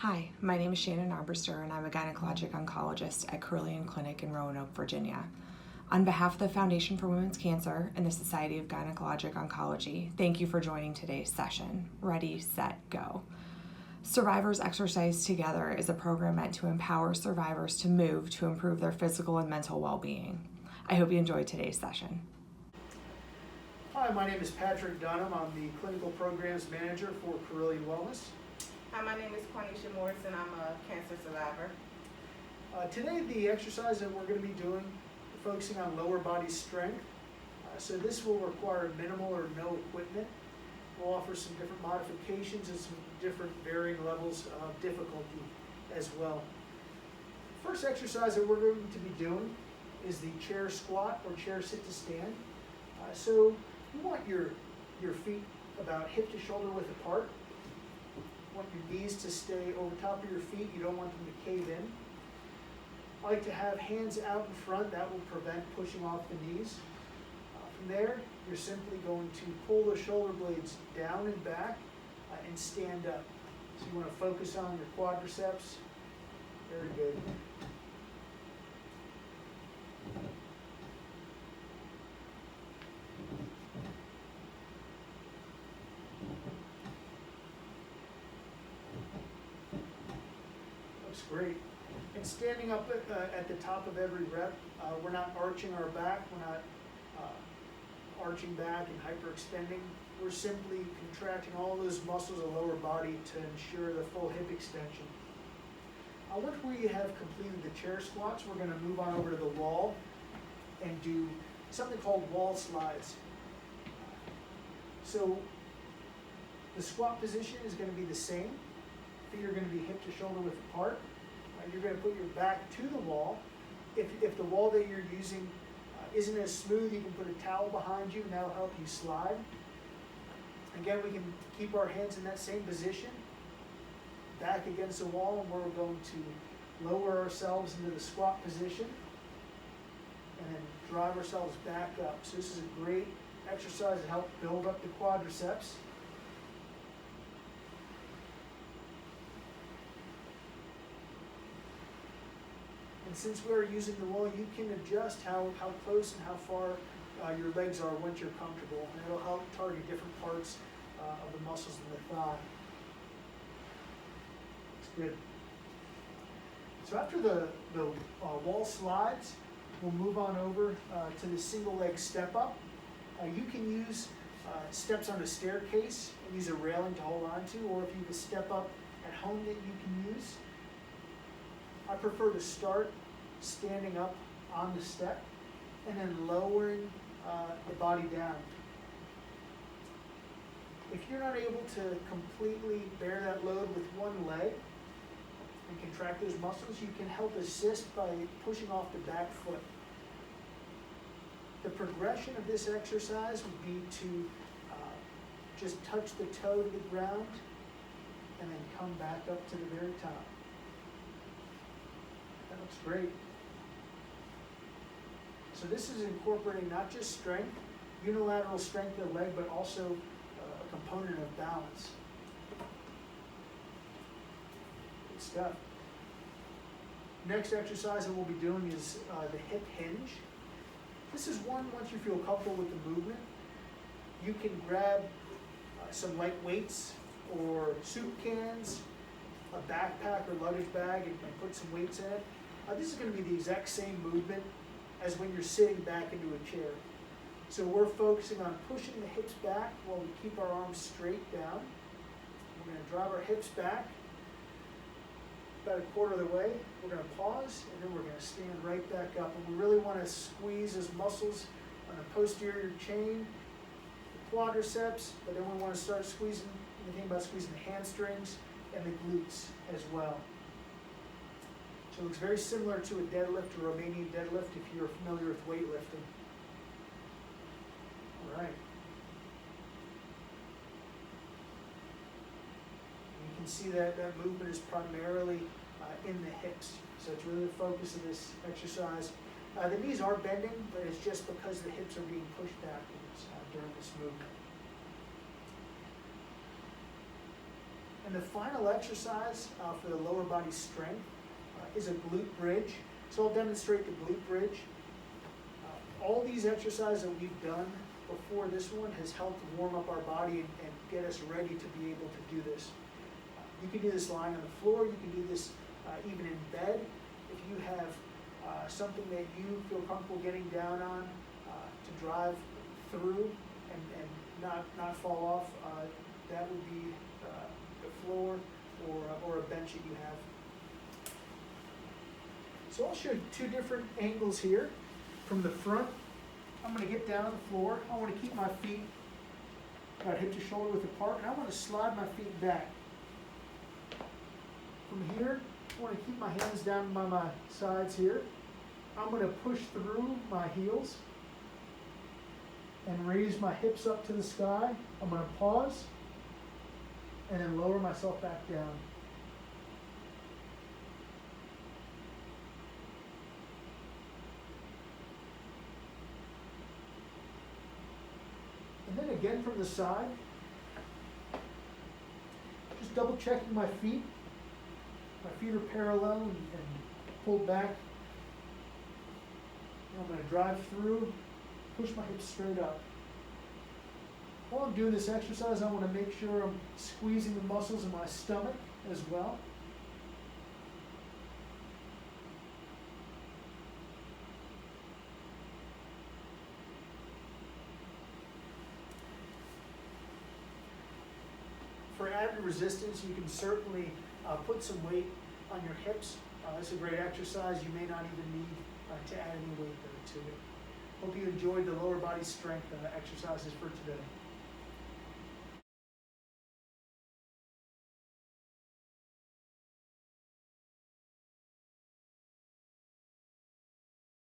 Hi, my name is Shannon Armbruster and I'm a gynecologic oncologist at Carillion Clinic in Roanoke, Virginia. On behalf of the Foundation for Women's Cancer and the Society of Gynecologic Oncology, thank you for joining today's session. Ready, set, go. Survivors Exercise Together is a program meant to empower survivors to move to improve their physical and mental well-being. I hope you enjoyed today's session. Hi, my name is Patrick Dunham. I'm the Clinical Programs Manager for Carillion Wellness. Hi, my name is Cornisha Morrison. I'm a cancer survivor. Today, the exercise that we're going to be doing, focusing on lower body strength. So this will require minimal or no equipment. We'll offer some different modifications and some different varying levels of difficulty as well. First exercise that we're going to be doing is the chair squat or chair sit to stand. So you want your feet about hip to shoulder width apart. You want your knees to stay over top of your feet. You don't want them to cave in. I like to have hands out in front. That will prevent pushing off the knees. From there, you're simply going to pull the shoulder blades down and back and stand up. So you want to focus on your quadriceps. Very good. Looks great. And standing up at the top of every rep, we're not arching our back, we're not arching back and hyperextending. We're simply contracting all those muscles of the lower body to ensure the full hip extension. Once we have completed the chair squats, we're going to move on over to the wall and do something called wall slides. So the squat position is going to be the same. Feet are going to be hip to shoulder width apart. You're going to put your back to the wall. If the wall that you're using isn't as smooth, you can put a towel behind you and that'll help you slide. Again, we can keep our hands in that same position, back against the wall, and we're going to lower ourselves into the squat position and then drive ourselves back up. So this is a great exercise to help build up the quadriceps. And since we're using the wall, you can adjust how close and how far your legs are once you're comfortable. And it'll help target different parts of the muscles in the thigh. It's good. So after the wall slides, we'll move on over to the single leg step up. You can use steps on a staircase and use a railing to hold on to, or if you have a step up at home that you can use. I prefer to start standing up on the step and then lowering the body down. If you're not able to completely bear that load with one leg and contract those muscles, you can help assist by pushing off the back foot. The progression of this exercise would be to just touch the toe to the ground and then come back up to the very top. That looks great. So this is incorporating not just strength, unilateral strength of the leg, but also a component of balance. Good stuff. Next exercise that we'll be doing is the hip hinge. This is one, once you feel comfortable with the movement, you can grab some light weights or soup cans, a backpack or luggage bag, and put some weights in it. This is going to be the exact same movement as when you're sitting back into a chair. So we're focusing on pushing the hips back while we keep our arms straight down. We're going to drive our hips back about a quarter of the way. We're going to pause, and then we're going to stand right back up. And we really want to squeeze those muscles on the posterior chain, the quadriceps, but then we want to start squeezing, think about squeezing the hamstrings and the glutes as well. So it looks very similar to a deadlift or Romanian deadlift if you're familiar with weightlifting. All right. You can see that movement is primarily in the hips. So it's really the focus of this exercise. The knees are bending, but it's just because the hips are being pushed backwards during this movement. And the final exercise for the lower body strength is a glute bridge. So I'll demonstrate the glute bridge. All these exercises that we've done before this one has helped warm up our body and get us ready to be able to do this. You can do this lying on the floor, you can do this even in bed. If you have something that you feel comfortable getting down on to drive through and not fall off, that would be the floor or a bench that you have. So I'll show you two different angles here. From the front, I'm going to get down on the floor. I want to keep my feet about hip to shoulder width apart, and I want to slide my feet back. From here, I want to keep my hands down by my sides here. I'm going to push through my heels and raise my hips up to the sky. I'm going to pause and then lower myself back down. And then again from the side, just double checking my feet. My feet are parallel and pulled back. And I'm going to drive through, push my hips straight up. While I'm doing this exercise, I want to make sure I'm squeezing the muscles in my stomach as well. For added resistance, you can certainly put some weight on your hips. It's a great exercise. You may not even need to add any weight to it. Hope you enjoyed the lower body strength exercises for today.